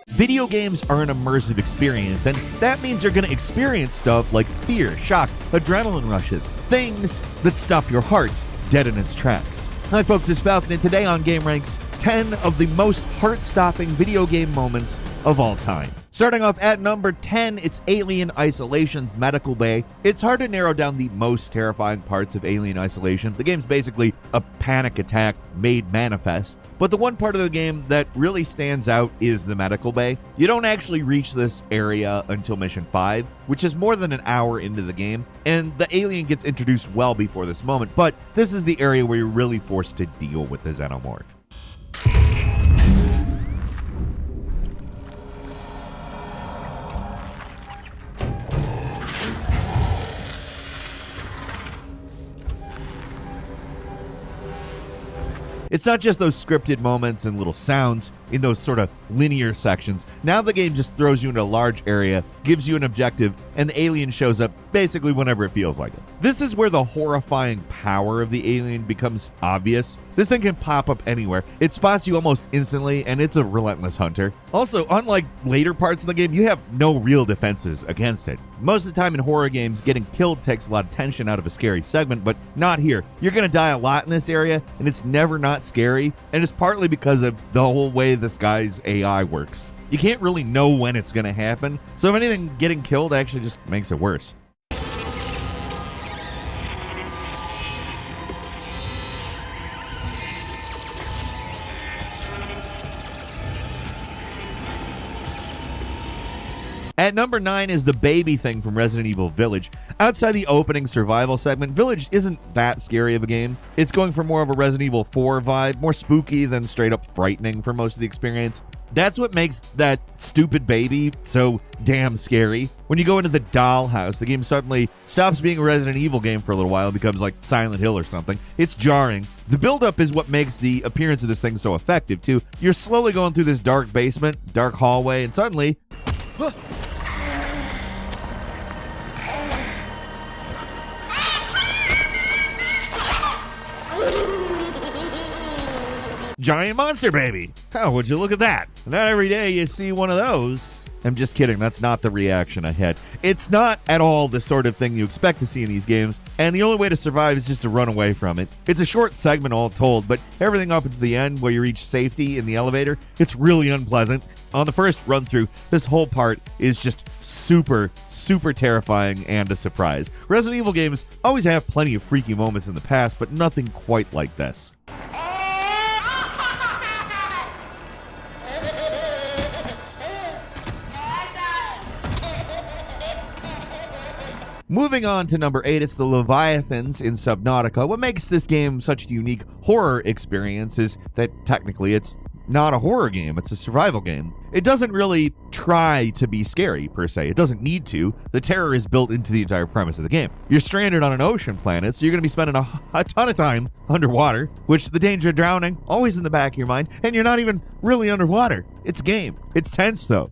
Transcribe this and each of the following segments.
Video games are an immersive experience, and that means you're going to experience stuff like fear, shock, adrenaline rushes, things that stop your heart dead in its tracks. Hi folks, it's Falcon, and today on gameranx, 10 of the most heart-stopping video game moments of all time. Starting off at number 10, it's Alien Isolation's Medical Bay. It's hard to narrow down the most terrifying parts of Alien Isolation. The game's basically a panic attack made manifest. But the one part of the game that really stands out is the medical bay. You don't actually reach this area until mission 5, which is more than an hour into the game, and the alien gets introduced well before this moment, but this is the area where you're really forced to deal with the xenomorph. It's not just those scripted moments and little sounds in those sort of linear sections. Now the game just throws you into a large area, gives you an objective, and the alien shows up basically whenever it feels like it. This is where the horrifying power of the alien becomes obvious. This thing can pop up anywhere. It spots you almost instantly, and it's a relentless hunter. Also, unlike later parts of the game, you have no real defenses against it. Most of the time in horror games, getting killed takes a lot of tension out of a scary segment, but not here. You're going to die a lot in this area, and it's never not scary, and it's partly because of the whole way this guy's AI works. You can't really know when it's going to happen, so if anything, getting killed actually just makes it worse. At number 9 is the baby thing from Resident Evil Village. Outside the opening survival segment, Village isn't that scary of a game. It's going for more of a Resident Evil 4 vibe, more spooky than straight up frightening for most of the experience. That's what makes that stupid baby so damn scary. When you go into the dollhouse, the game suddenly stops being a Resident Evil game for a little while and becomes like Silent Hill or something. It's jarring. The buildup is what makes the appearance of this thing so effective, too. You're slowly going through this dark basement, dark hallway, and suddenly... giant monster baby. Oh, would you look at that? Not every day you see one of those. I'm just kidding. That's not the reaction I had. It's not at all the sort of thing you expect to see in these games, and the only way to survive is just to run away from it. It's a short segment all told, but everything up until the end where you reach safety in the elevator, it's really unpleasant. On the first run through, this whole part is just super, super terrifying and a surprise. Resident Evil games always have plenty of freaky moments in the past, but nothing quite like this. Moving on to number 8, it's the Leviathans in Subnautica. What makes this game such a unique horror experience is that technically it's not a horror game, it's a survival game. It doesn't really try to be scary, per se. It doesn't need to. The terror is built into the entire premise of the game. You're stranded on an ocean planet, so you're going to be spending a ton of time underwater, which the danger of drowning, always in the back of your mind, and you're not even really underwater. It's a game. It's tense, though.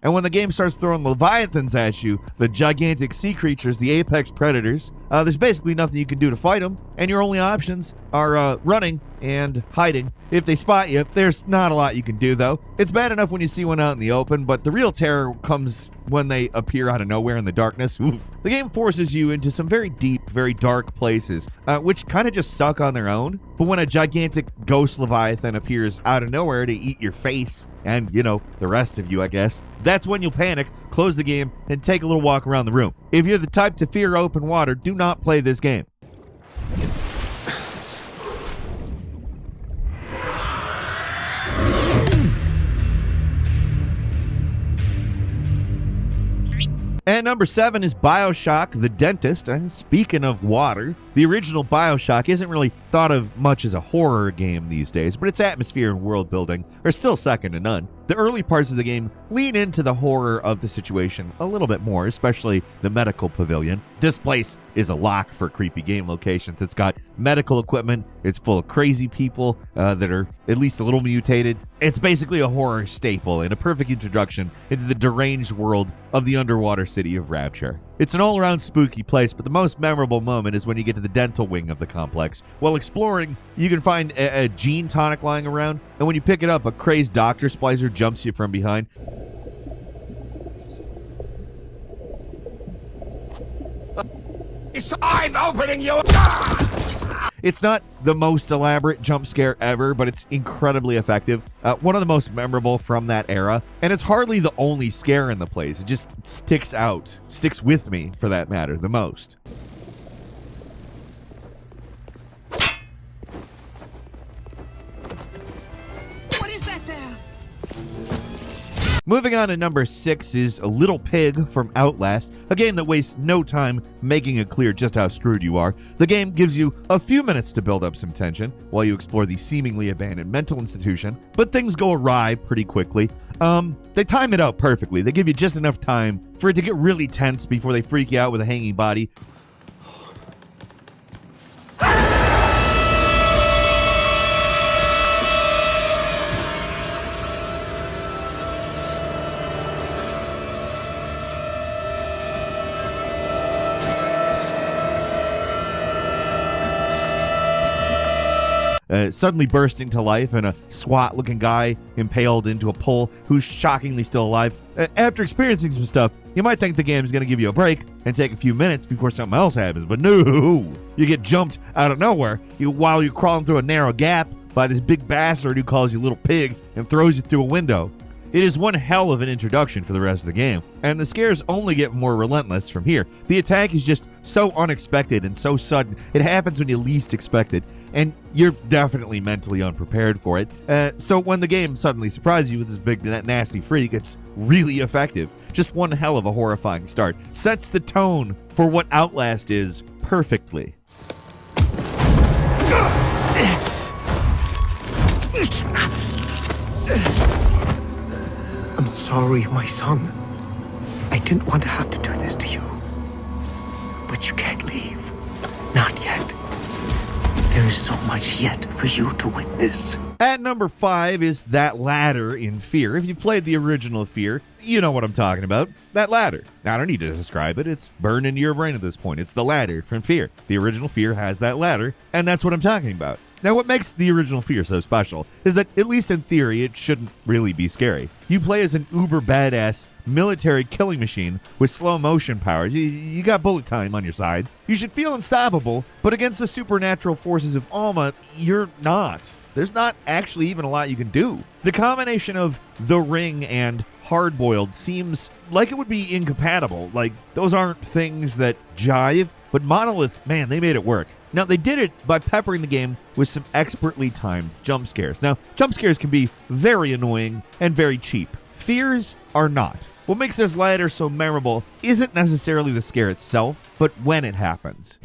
And when the game starts throwing Leviathans at you, the gigantic sea creatures, the apex predators, there's basically nothing you can do to fight them, and your only options are running and hiding. If they spot you, there's not a lot you can do, though. It's bad enough when you see one out in the open, but the real terror comes when they appear out of nowhere in the darkness. Oof. The game forces you into some very deep, very dark places, which kind of just suck on their own. But when a gigantic ghost Leviathan appears out of nowhere to eat your face, and, you know, the rest of you, I guess, that's when you'll panic, close the game, and take a little walk around the room. If you're the type to fear open water, do not play this game. And number 7 is BioShock, the Dentist. And speaking of water, the original BioShock isn't really thought of much as a horror game these days, but its atmosphere and world building are still second to none. The early parts of the game lean into the horror of the situation a little bit more, especially the medical pavilion. This place is a lock for creepy game locations. It's got medical equipment. It's full of crazy people that are at least a little mutated. It's basically a horror staple and a perfect introduction into the deranged world of the underwater city of Rapture. It's an all-around spooky place, but the most memorable moment is when you get to the dental wing of the complex. While exploring, you can find a gene tonic lying around, and when you pick it up, a crazed doctor splicer jumps you from behind. I'm opening you! It's not the most elaborate jump scare ever, but it's incredibly effective. One of the most memorable from that era, and it's hardly the only scare in the place. It just sticks with me, for that matter, the most. What is that there? Moving on to number 6 is A Little Pig from Outlast, a game that wastes no time making it clear just how screwed you are. The game gives you a few minutes to build up some tension while you explore the seemingly abandoned mental institution, but things go awry pretty quickly. They time it out perfectly. They give you just enough time for it to get really tense before they freak you out with a hanging body. Suddenly bursting to life and a SWAT-looking guy impaled into a pole who's shockingly still alive. After experiencing some stuff, you might think the game's going to give you a break and take a few minutes before something else happens, but no! You get jumped out of nowhere while you're crawling through a narrow gap by this big bastard who calls you Little Pig and throws you through a window. It is one hell of an introduction for the rest of the game, and the scares only get more relentless from here. The attack is just so unexpected and so sudden. It happens when you least expect it, and you're definitely mentally unprepared for it. So when the game suddenly surprises you with this big nasty freak, it's really effective. Just one hell of a horrifying start. Sets the tone for what Outlast is perfectly. I'm sorry, my son. I didn't want to have to do this to you. But you can't leave. Not yet. There is so much yet for you to witness. At number 5 is that ladder in Fear. If you've played the original Fear, you know what I'm talking about. That ladder. I don't need to describe it. It's burned into your brain at this point. It's the ladder from Fear. The original Fear has that ladder, and that's what I'm talking about. Now, what makes the original Fear so special is that, at least in theory, it shouldn't really be scary. You play as an uber badass military killing machine with slow motion powers. You got bullet time on your side. You should feel unstoppable, but against the supernatural forces of Alma, you're not. There's not actually even a lot you can do. The combination of The Ring and Hardboiled seems like it would be incompatible. Like, those aren't things that jive, but Monolith, man, they made it work. Now, they did it by peppering the game with some expertly timed jump scares. Now, jump scares can be very annoying and very cheap. Fears are not. What makes this ladder so memorable isn't necessarily the scare itself, but when it happens.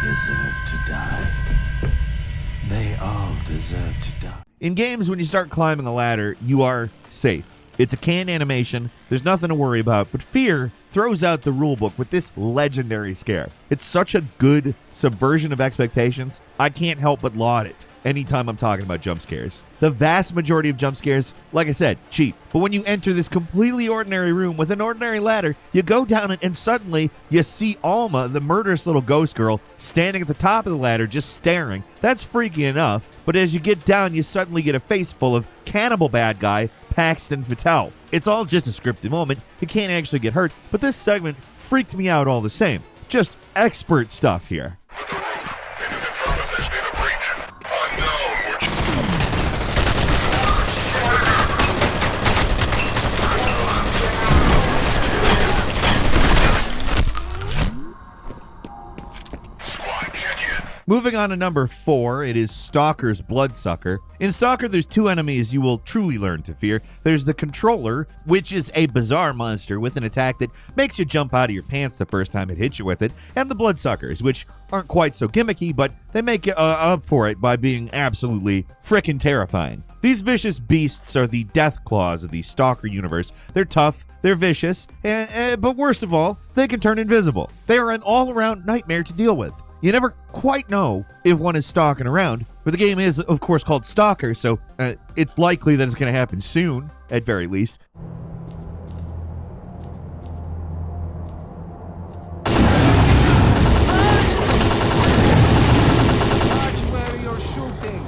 Deserve to die. They all deserve to die. In games, when you start climbing a ladder, you are safe. It's a canned animation, there's nothing to worry about, but Fear throws out the rulebook with this legendary scare. It's such a good subversion of expectations, I can't help but laud it anytime I'm talking about jump scares. The vast majority of jump scares, like I said, cheap. But when you enter this completely ordinary room with an ordinary ladder, you go down it and suddenly you see Alma, the murderous little ghost girl, standing at the top of the ladder just staring. That's freaky enough, but as you get down, you suddenly get a face full of cannibal bad guy, Paxton Patel. It's all just a scripted moment. You can't actually get hurt, but this segment freaked me out all the same. Just expert stuff here. Moving on to number 4, it is Stalker's Bloodsucker. In Stalker, there's 2 enemies you will truly learn to fear. There's the Controller, which is a bizarre monster with an attack that makes you jump out of your pants the first time it hits you with it, and the Bloodsuckers, which aren't quite so gimmicky, but they make you up for it by being absolutely frickin' terrifying. These vicious beasts are the death claws of the Stalker universe. They're tough, they're vicious, but worst of all, they can turn invisible. They are an all-around nightmare to deal with. You never quite know if one is stalking around, but the game is, of course, called Stalker, so it's likely that it's going to happen soon, at very least. Watch where you're shooting.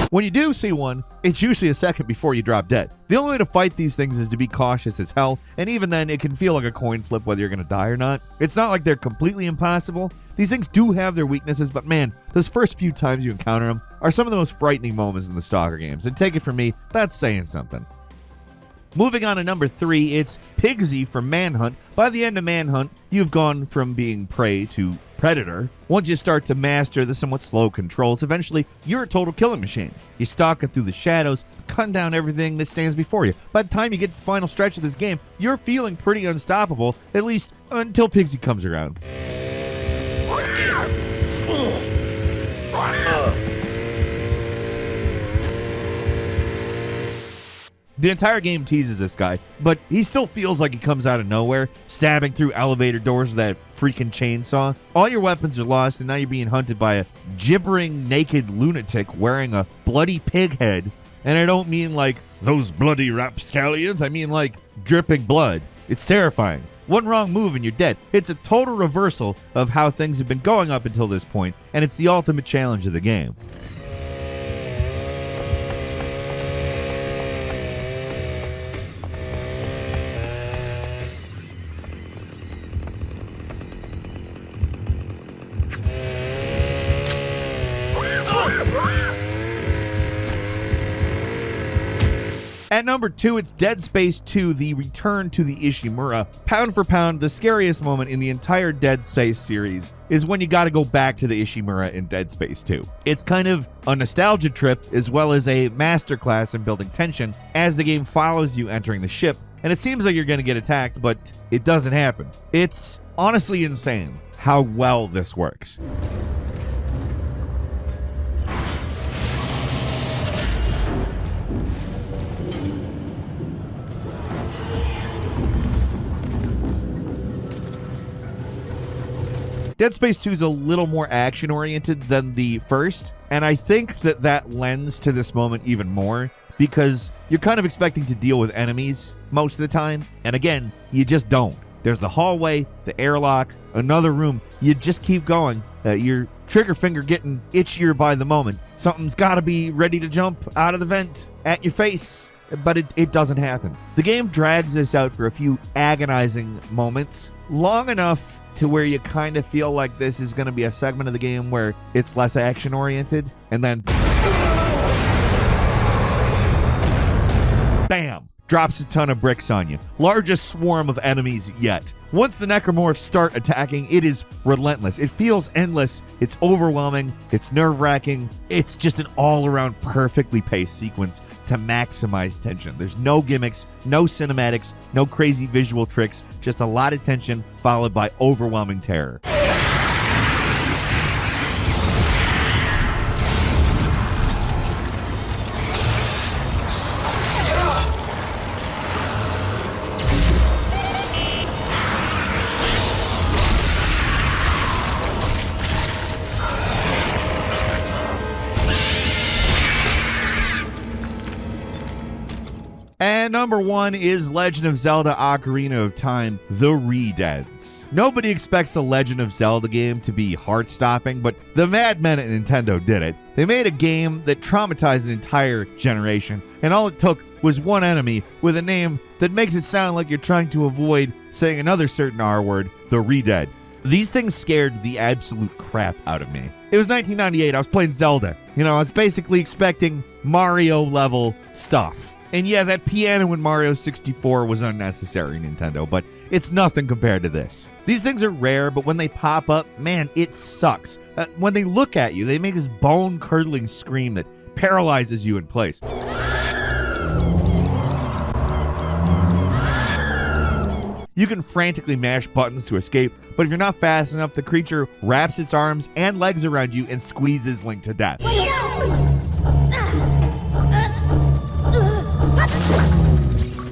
When you do see one, it's usually a second before you drop dead. The only way to fight these things is to be cautious as hell, and even then, it can feel like a coin flip whether you're going to die or not. It's not like they're completely impossible. These things do have their weaknesses, but man, those first few times you encounter them are some of the most frightening moments in the Stalker games, and take it from me, that's saying something. Moving on to number 3, it's Pigsy from Manhunt. By the end of Manhunt, you've gone from being prey to predator. Once you start to master the somewhat slow controls, eventually you're a total killing machine. You stalk it through the shadows, cutting down everything that stands before you. By the time you get to the final stretch of this game, you're feeling pretty unstoppable, at least until Pigsy comes around. The entire game teases this guy, but he still feels like he comes out of nowhere, stabbing through elevator doors with that freaking chainsaw. All your weapons are lost, and now you're being hunted by a gibbering naked lunatic wearing a bloody pig head. And I don't mean like those bloody rapscallions, I mean like dripping blood. It's terrifying. One wrong move and you're dead. It's a total reversal of how things have been going up until this point, and it's the ultimate challenge of the game. At number 2, it's Dead Space 2, The Return to the Ishimura. Pound for pound, the scariest moment in the entire Dead Space series is when you gotta go back to the Ishimura in Dead Space 2. It's kind of a nostalgia trip as well as a masterclass in building tension as the game follows you entering the ship, and it seems like you're gonna get attacked, but it doesn't happen. It's honestly insane how well this works. Dead Space 2 is a little more action-oriented than the first, and I think that lends to this moment even more, because you're kind of expecting to deal with enemies most of the time, and again, you just don't. There's the hallway, the airlock, another room. You just keep going. Your trigger finger getting itchier by the moment. Something's got to be ready to jump out of the vent at your face, but it doesn't happen. The game drags this out for a few agonizing moments, long enough to where you kind of feel like this is going to be a segment of the game where it's less action-oriented, and then bam! Drops a ton of bricks on you. Largest swarm of enemies yet. Once the necromorphs start attacking, it is relentless. It feels endless. It's overwhelming. It's nerve-wracking. It's just an all-around perfectly paced sequence to maximize tension. There's no gimmicks, no cinematics, no crazy visual tricks, just a lot of tension followed by overwhelming terror. And number 1 is Legend of Zelda Ocarina of Time, The Redeads. Nobody expects a Legend of Zelda game to be heart-stopping, but the madmen at Nintendo did it. They made a game that traumatized an entire generation, and all it took was one enemy with a name that makes it sound like you're trying to avoid saying another certain R word, The Redead. These things scared the absolute crap out of me. It was 1998, I was playing Zelda. I was basically expecting Mario level stuff. And yeah, that piano in Mario 64 was unnecessary, Nintendo, but it's nothing compared to this. These things are rare, but when they pop up, man, it sucks. When they look at you, they make this bone-curdling scream that paralyzes you in place. You can frantically mash buttons to escape, but if you're not fast enough, the creature wraps its arms and legs around you and squeezes Link to death.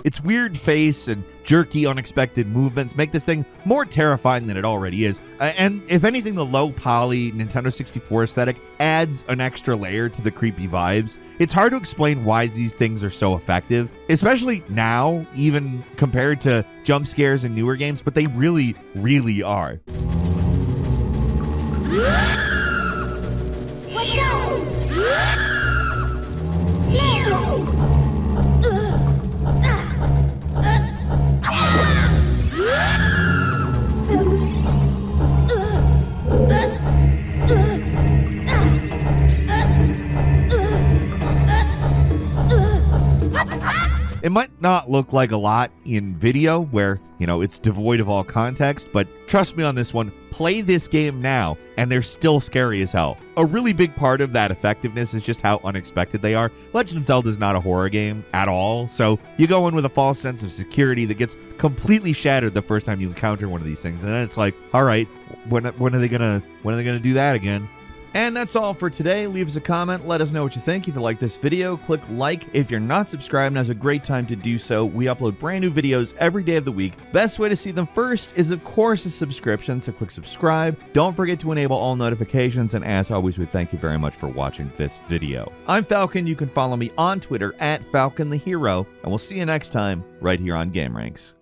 Its weird face and jerky, unexpected movements make this thing more terrifying than it already is. And if anything, the low-poly Nintendo 64 aesthetic adds an extra layer to the creepy vibes. It's hard to explain why these things are so effective, especially now, even compared to jump scares in newer games, but they really, really are. It might not look like a lot in video where, it's devoid of all context, but trust me on this one, play this game now and they're still scary as hell. A really big part of that effectiveness is just how unexpected they are. Legend of Zelda is not a horror game at all, so you go in with a false sense of security that gets completely shattered the first time you encounter one of these things, and then it's like, all right, when are they gonna do that again? And that's all for today. Leave us a comment. Let us know what you think. If you like this video, click like. If you're not subscribed, now's a great time to do so. We upload brand new videos every day of the week. Best way to see them first is, of course, a subscription, so click subscribe. Don't forget to enable all notifications, and as always, we thank you very much for watching this video. I'm Falcon. You can follow me on Twitter @FalconTheHero, and we'll see you next time right here on gameranx.